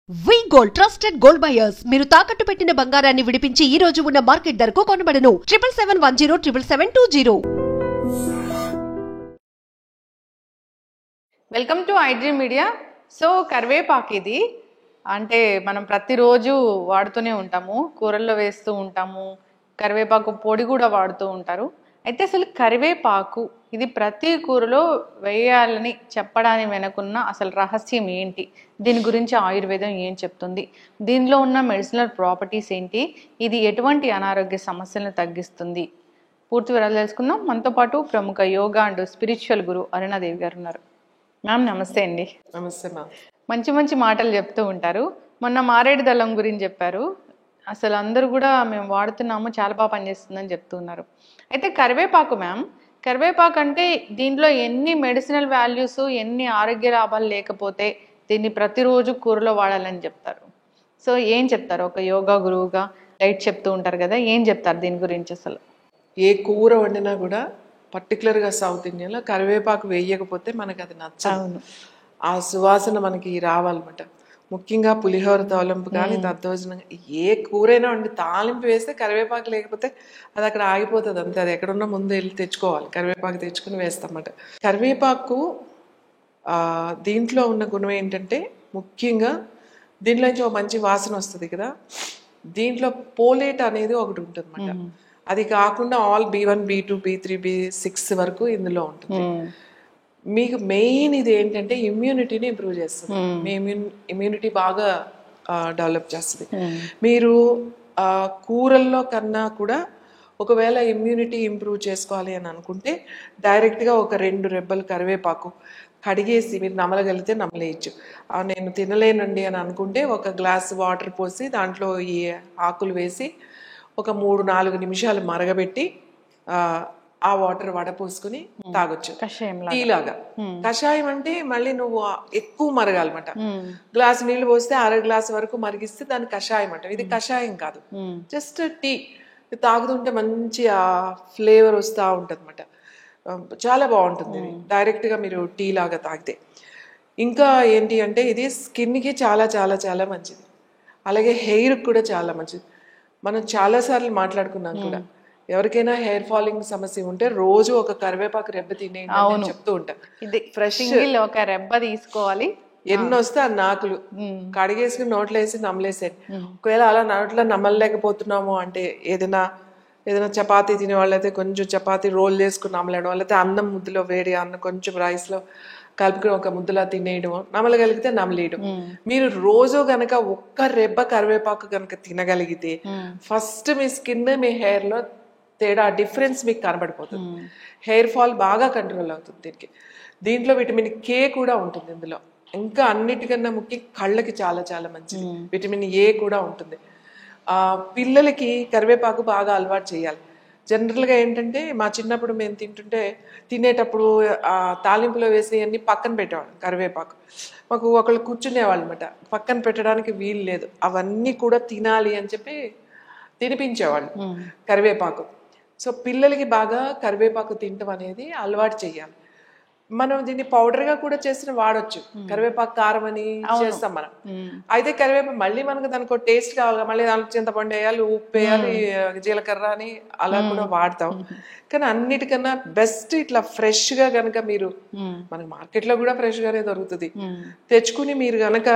వి gold trusted gold buyers మీరు తాకట్టు పెట్టిన బంగారాన్ని విడిపించి ఈ రోజు ఉన్న మార్కెట్ ధరకు కొనబడను 7771077720. Welcome to iDream media. So కరివేపాకు ఇది అంటే మనం ప్రతిరోజు వాడుతూనే ఉంటాము, కూరల్లో వేస్తూ ఉంటాము, కరివేపాకు పొడి కూడా వాడుతూ ఉంటారు. అయితే అసలు కరివేపాకు ఇది ప్రతి కూరలో వేయాలని చెప్పడానికి వెనుకున్న అసలు రహస్యం ఏంటి, దీని గురించి ఆయుర్వేదం ఏం చెప్తుంది, దీనిలో ఉన్న మెడిసినల్ ప్రాపర్టీస్ ఏంటి, ఇది ఎటువంటి అనారోగ్య సమస్యలను తగ్గిస్తుంది, పూర్తి వివరాలు తెలుసుకుందాం. మనతో పాటు ప్రముఖ యోగా అండ్ స్పిరిచువల్ గురు అరుణాదేవి గారు ఉన్నారు. మ్యామ్ నమస్తే అండి. నమస్తే మ్యామ్. మంచి మంచి మాటలు చెప్తూ ఉంటారు. మొన్న మారేడు దళం గురించి చెప్పారు. అసలు అందరూ కూడా మేము వాడుతున్నాము, చాలా బాగా పనిచేస్తుందని చెప్తున్నారు. అయితే కరివేపాకు మ్యామ్, కరివేపాకు అంటే దీంట్లో ఎన్ని మెడిసినల్ వాల్యూస్, ఎన్ని ఆరోగ్య లాభాలు లేకపోతే దీన్ని ప్రతిరోజు కూరలో వాడాలని చెప్తారు. సో ఏం చెప్తారు ఒక యోగా గురువుగా? డైట్ చెప్తూ ఉంటారు కదా, ఏం చెప్తారు దీని గురించి? అసలు ఏ కూర వండినా కూడా పర్టికులర్గా సౌత్ ఇండియన్లో కరివేపాకు వేయకపోతే మనకి అది నచ్చదు. ఆ సువాసన మనకి రావాలన్నమాట. ముఖ్యంగా పులిహోర తాలింపు కానీ దద్దోజనం ఏ కూరైనా వండి తాలింపు వేస్తే కరివేపాకు లేకపోతే అది అక్కడ ఆగిపోతుంది అంతే. అది ఎక్కడున్నా ముందు వెళ్ళి తెచ్చుకోవాలి, కరివేపాకు తెచ్చుకుని వేస్తామన్నమాట. కరివేపాకు దీంట్లో ఉన్న గుణం ఏంటంటే ముఖ్యంగా దీంట్లో నుంచి ఒక మంచి వాసన వస్తుంది కదా. దీంట్లో పోలేట్ అనేది ఒకటి ఉంటుంది అన్నమాట. అది కాకుండా all B1 B2 B3 B6 వరకు ఇందులో ఉంటుంది. మీకు మెయిన్ ఇది ఏంటంటే ఇమ్యూనిటీని ఇంప్రూవ్ చేస్తుంది. మీ ఇమ్యూనిటీ బాగా డెవలప్ చేస్తుంది. మీరు కూరల్లో కన్నా కూడా ఒకవేళ ఇమ్యూనిటీ ఇంప్రూవ్ చేసుకోవాలి అని అనుకుంటే డైరెక్ట్గా ఒక 2 రెబ్బలు కరివేపాకు కడిగేసి మీరు నమలగలిగితే నమలేయచ్చు. నేను తినలేనండి అని అనుకుంటే ఒక గ్లాస్ వాటర్ పోసి దాంట్లో ఈ ఆకులు వేసి ఒక 3-4 నిమిషాలు మరగబెట్టి ఆ వాటర్ వడపోసుకుని తాగొచ్చు, టీలాగా. కషాయం అంటే మళ్ళీ నువ్వు ఎక్కువ మరగాలన్నమాట. గ్లాస్ నీళ్లు పోస్తే 1/2 గ్లాస్ వరకు మరిగిస్తే దాన్ని కషాయం అంట. ఇది కషాయం కాదు, జస్ట్ టీ. తాగుతుంటే మంచి ఆ ఫ్లేవర్ వస్తూ ఉంటుంది అన్నమాట. చాలా బాగుంటుంది డైరెక్ట్గా మీరు టీ లాగా తాగితే. ఇంకా ఏంటి అంటే ఇది స్కిన్కి చాలా చాలా చాలా మంచిది, అలాగే హెయిర్కి కూడా చాలా మంచిది. మనం చాలాసార్లు మాట్లాడుకున్నాం కూడా, ఎవరికైనా హెయిర్ ఫాలింగ్ సమస్య ఉంటే రోజు ఒక కరివేపాకు రెబ్బ తినేయండి చెప్తూ ఉంటా. ఫ్రెష్ ఒక రెబ్బ తీసుకోవాలి, ఎన్ని వస్తే ఆ నాకులు కడిగేసుకుని నోట్లో వేసి నమ్మలేసేయండి. ఒకవేళ అలా నోట్లో నమ్మలేకపోతున్నాము అంటే ఏదైనా చపాతీ తినే వాళ్ళైతే కొంచెం చపాతీ రోల్ చేసుకుని నమ్మలేయడం, లేకపోతే అన్నం ముద్దలో వేడి అన్నం కొంచెం రైస్లో కలుపుకుని ఒక ముద్దలా తినేయడం, నమలగలిగితే నమలేయడం. మీరు రోజు గనక ఒక్క రెబ్బ కరివేపాకు గనక తినగలిగితే ఫస్ట్ మీ స్కిన్ మీ హెయిర్లో తేడా డిఫరెన్స్ మీకు కనబడిపోతుంది. హెయిర్ ఫాల్ బాగా కంట్రోల్ అవుతుంది దీంట్లో విటమిన్ K కూడా ఉంటుంది ఇందులో. ఇంకా అన్నిటికన్నా ముఖ్యం కళ్ళకి చాలా చాలా మంచిది, విటమిన్ A కూడా ఉంటుంది. పిల్లలకి కరివేపాకు బాగా అలవాటు చేయాలి. జనరల్గా ఏంటంటే మా చిన్నప్పుడు మేము తినేటప్పుడు తాలింపులో వేసినవన్నీ పక్కన పెట్టేవాళ్ళం. కరివేపాకు మాకు ఒకళ్ళు కూర్చునేవాళ్ళు అనమాట, పక్కన పెట్టడానికి వీలు లేదు. అవన్నీ కూడా తినాలి అని చెప్పి తినిపించేవాళ్ళు కరివేపాకు. సో పిల్లలకి బాగా కరివేపాకు తినటం అనేది అలవాటు చేయాలి. మనం దీన్ని పౌడర్గా కూడా చేసిన వాడచ్చు, కరివేపాకు కారం అని చేస్తాం మనం. అయితే కరివేపాకు మళ్ళీ మనకు దానికి ఒక టేస్ట్ కావాలి, మళ్ళీ దాంట్లో చింతపండు వేయాలి, ఉప్పు వేయాలి, జీలకర్ర అని అలా కూడా వాడతాం. కానీ అన్నిటికన్నా బెస్ట్ ఇట్లా ఫ్రెష్గా గనక మీరు, మనకి మార్కెట్లో కూడా ఫ్రెష్గానే దొరుకుతుంది, తెచ్చుకుని మీరు గనక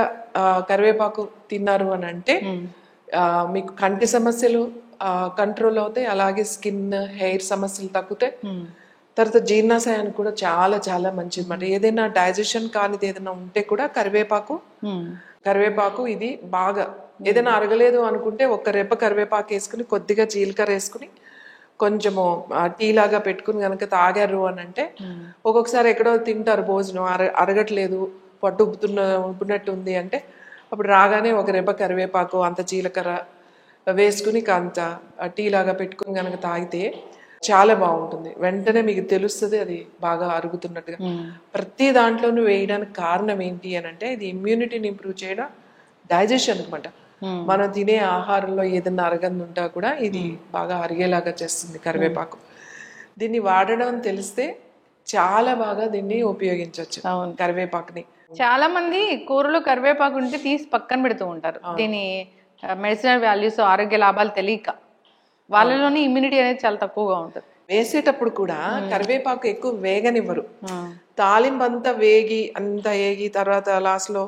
కరివేపాకు తిన్నారు అని అంటే మీకు కంటి సమస్యలు కంట్రోల్ అవుతాయి, అలాగే స్కిన్ హెయిర్ సమస్యలు తగ్గుతాయి. తర్వాత జీర్ణాశయానికి కూడా చాలా చాలా మంచిది అన్నమాట. ఏదైనా డైజెషన్ కానిది ఏదైనా ఉంటే కూడా కరివేపాకు ఇది బాగా, ఏదైనా అరగలేదు అనుకుంటే ఒక రెబ్బ కరివేపాకు వేసుకుని కొద్దిగా జీలకర్ర వేసుకుని కొంచెము టీ లాగా పెట్టుకుని కనుక తాగారు అని అంటే, ఒక్కొక్కసారి ఎక్కడో తింటారు భోజనం అరగట్లేదు, పట్టు ఉబ్బుతున్నట్టు ఉంది అంటే అప్పుడు రాగానే ఒక రెబ్బ కరివేపాకు అంత జీలకర్ర వేసుకుని అంత టీ లాగా పెట్టుకుని కనుక తాగితే చాలా బాగుంటుంది. వెంటనే మీకు తెలుస్తుంది అది బాగా అరుగుతున్నట్టుగా. ప్రతి దాంట్లోనూ వేయడానికి కారణం ఏంటి అని అంటే ఇది ఇమ్యూనిటీని ఇంప్రూవ్ చేయడం, డైజెషన్ అనమాట. మనం తినే ఆహారంలో ఏదైనా అరగంది ఉంటా కూడా ఇది బాగా అరిగేలాగా చేస్తుంది కరివేపాకు. దీన్ని వాడడం తెలిస్తే చాలా బాగా దీన్ని ఉపయోగించవచ్చు కరివేపాకుని. చాలా మంది కూరలో కరివేపాకు ఉంటే తీసి పక్కన పెడుతూ ఉంటారు. దీని మెడిసినల్ వాల్యూస్, ఆరోగ్య లాభాలు తెలియక వాళ్ళలోని ఇమ్యూనిటీ అనేది చాలా తక్కువగా ఉంటుంది. వేసేటప్పుడు కూడా కరివేపాకు ఎక్కువ వేగనివ్వరు. తాలింపు అంతా వేగి తర్వాత లాస్ట్ లో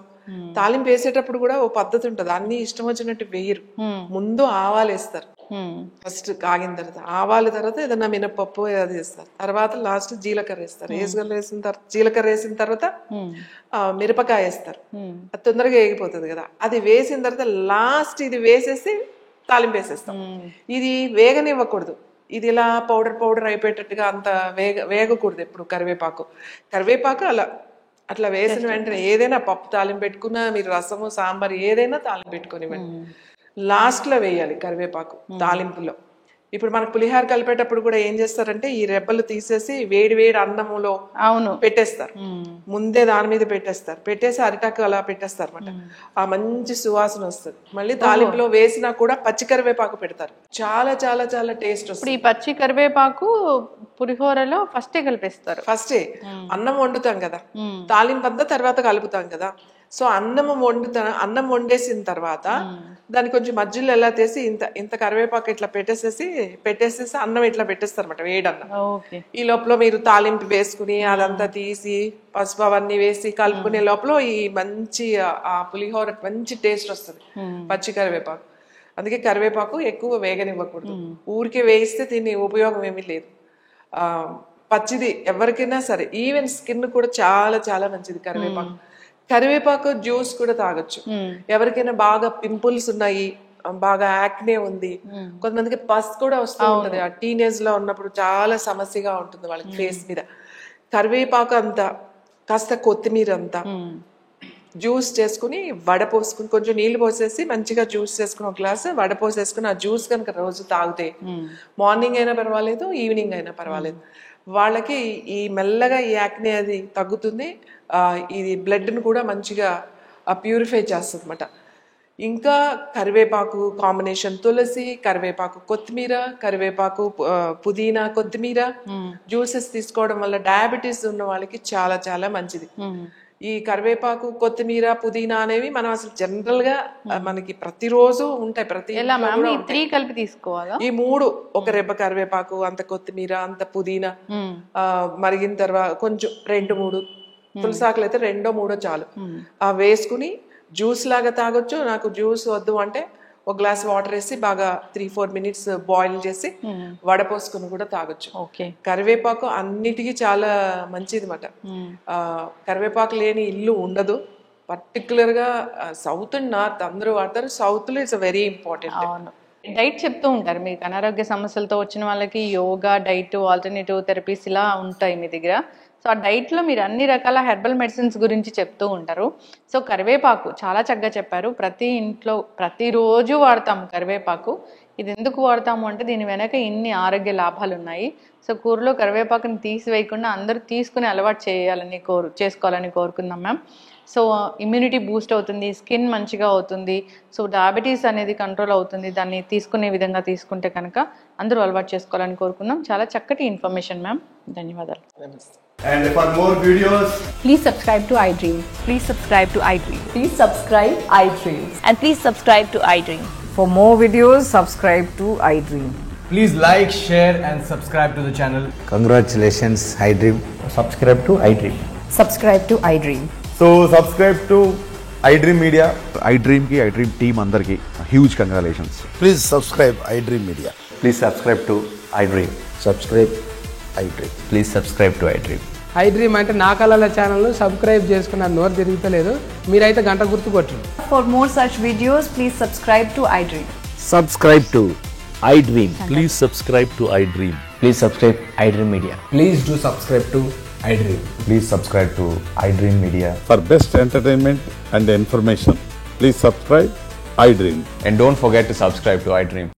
తాలింపు వేసేటప్పుడు కూడా ఓ పద్ధతి ఉంటది. అన్ని ఇష్టం వచ్చినట్టు వేయరు. ముందు ఆవాలు వేస్తారు, ఫస్ట్ కాగిన తర్వాత ఆవాల తర్వాత ఏదన్నా మినపప్పు అది వేస్తారు, తర్వాత లాస్ట్ జీలకర్ర వేస్తారు. జీలకర్ర వేసిన తర్వాత మిరపకాయ వేస్తారు. అది తొందరగా వేగిపోతుంది కదా. అది వేసిన తర్వాత లాస్ట్ ఇది వేసేసి తాలింపు వేసేస్తాం. ఇది వేగనివ్వకూడదు. ఇది ఇలా పౌడర్ అయిపోయేటట్టుగా అంత వేగకూడదు ఎప్పుడు. కరివేపాకు అట్లా వేసిన వెంటనే ఏదైనా పప్పు తాలింపు పెట్టుకున్నా, మీరు రసము సాంబార్ ఏదైనా తాలింపు పెట్టుకునివ్వండి, లాస్ట్ లో వేయాలి కరివేపాకు తాలింపులో. ఇప్పుడు మనకు పులిహార కలిపేటప్పుడు కూడా ఏం చేస్తారంటే ఈ రెబ్బలు తీసేసి వేడి అన్నములో పెట్టేస్తారు. ముందే దాని మీద పెట్టేసి అరిటాకు అలా పెట్టేస్తారు అనమాట. ఆ మంచి సువాసన వస్తుంది. మళ్ళీ తాలింపులో వేసినా కూడా పచ్చి కరివేపాకు పెడతారు. చాలా చాలా చాలా టేస్ట్ వస్తుంది. ఈ పచ్చి కరివేపాకు పులిహోరలో ఫస్టే కలిపేస్తారు. ఫస్టే అన్నం వండుతాం కదా, తాలింపు అంతా తర్వాత కలుపుతాం కదా. సో అన్నం వండేసిన తర్వాత దాన్ని కొంచెం మధ్యలో ఎలా తీసి ఇంత కరివేపాకు ఇట్లా పెట్టేసేసి అన్నం ఇట్లా పెట్టేస్తారు అనమాట, వేడన్నం. ఈ లోపల మీరు తాలింపు వేసుకుని అదంతా తీసి పసుపు అవన్నీ వేసి కలుపుకునే లోపల ఈ మంచి ఆ పులిహోర మంచి టేస్ట్ వస్తుంది పచ్చి కరివేపాకు. అందుకే కరివేపాకు ఎక్కువ వేగనివ్వకూడదు. ఊరికే వేయిస్తే దీని ఉపయోగం ఏమీ లేదు. పచ్చిది ఎవరికైనా సరే, ఈవెన్ స్కిన్ కూడా చాలా చాలా మంచిది కరివేపాకు జ్యూస్ కూడా తాగొచ్చు. ఎవరికైనా బాగా పింపుల్స్ ఉన్నాయి, బాగా యాక్నే ఉంది, కొంతమందికి పస్ కూడా వస్తూ ఉంటది. ఆ టీనేజ్ లో ఉన్నప్పుడు చాలా సమస్యగా ఉంటుంది వాళ్ళకి ఫేస్ మీద. కరివేపాకు అంతా కాస్త కొత్తిమీర అంతా జ్యూస్ చేసుకుని వడపోసుకుని కొంచెం నీళ్లు పోసేసి మంచిగా జ్యూస్ చేసుకుని ఒక గ్లాస్ వడపోసేసుకుని ఆ జ్యూస్ కనుక రోజు తాగితే మార్నింగ్ అయినా పర్వాలేదు, ఈవినింగ్ అయినా పర్వాలేదు, వాళ్ళకి ఈ మెల్లగా ఈ యాక్నే అది తగ్గుతుంది. ఇది బ్లడ్ ను కూడా మంచిగా ప్యూరిఫై చేస్తుంది అన్నమాట. ఇంకా కరివేపాకు కాంబినేషన్ తులసి, కరివేపాకు కొత్తిమీర, కరివేపాకు పుదీనా కొత్తిమీర జ్యూసెస్ తీసుకోవడం వల్ల డయాబెటీస్ ఉన్న వాళ్ళకి చాలా చాలా మంచిది. ఈ కరివేపాకు కొత్తిమీర పుదీనా అనేవి మనం అసలు జనరల్ గా మనకి ప్రతిరోజు ఉంటాయి. కలిపి తీసుకోవాలా? ఈ 3, ఒక రెబ్బ కరివేపాకు, అంత కొత్తిమీర, అంత పుదీనా, మరిగిన తర్వాత కొంచెం 2-3 తులసాకులు అయితే 2-3 చాలు. వేసుకుని జ్యూస్ లాగా తాగొచ్చు. నాకు జ్యూస్ వద్దు అంటే ఒక గ్లాస్ వాటర్ వేసి బాగా 3-4 మినిట్స్ బాయిల్ చేసి వడపోసుకుని కూడా తాగొచ్చు. కరివేపాకు అన్నిటికీ చాలా మంచిది మాట. కరివేపాకు లేని ఇల్లు ఉండదు. పర్టికులర్ గా సౌత్ అండ్ నార్త్ అందరూ వాడతారు. సౌత్ లో ఇట్స్ వెరీ ఇంపార్టెంట్. డైట్ చెప్తూ ఉంటారు మీకు, అనారోగ్య సమస్యలతో వచ్చిన వాళ్ళకి యోగా, డైట్, ఆల్టర్నేటివ్ థెరపీస్ ఇలా ఉంటాయి మీ దగ్గర. సో ఆ డైట్లో మీరు అన్ని రకాల హెర్బల్ మెడిసిన్స్ గురించి చెప్తూ ఉంటారు. సో కరివేపాకు చాలా చక్కగా చెప్పారు. ప్రతి ఇంట్లో ప్రతిరోజు వాడతాం కరివేపాకు. ఇది ఎందుకు వాడతాము అంటే దీని వెనక ఇన్ని ఆరోగ్య లాభాలు ఉన్నాయి. సో కూరలో కరివేపాకుని తీసివేయకుండా అందరూ తీసుకుని అలవాటు చేసుకోవాలని కోరుకుందాం మ్యామ్. సో ఇమ్యూనిటీ బూస్ట్ అవుతుంది, స్కిన్ మంచిగా అవుతుంది, సో డయాబెటీస్ అనేది కంట్రోల్ అవుతుంది. దాన్ని తీసుకునే విధంగా తీసుకుంటే కనుక అందరూ అలవాటు చేసుకోవాలని కోరుకుందాం. చాలా చక్కటి ఇన్ఫర్మేషన్ మ్యామ్, ధన్యవాదాలు. And for more videos, please subscribe to iDream. Please subscribe to iDream. Please subscribe iDream. And please subscribe to iDream. For more videos, subscribe to iDream. please like, share and subscribe to the channel. Congratulations, iDream. Subscribe to iDream. Subscribe to iDream. So subscribe to iDream Media. iDream team andarki huge congratulations. Please subscribe iDream Media. Please subscribe to iDream. Subscribe iDream. Please subscribe to iDream. iDream అంటే నా కళల channel subscribe చేసుకున్న నోరు తిరుగుతలేదు, మీరైతే గంట గుర్తు కొట్టండి. For more such videos, please subscribe to iDream. Subscribe to iDream. Please subscribe to iDream. Please subscribe iDream Media. Please do subscribe to iDream. Please subscribe to iDream Media. For best entertainment and information, please subscribe iDream. And don't forget to subscribe to iDream.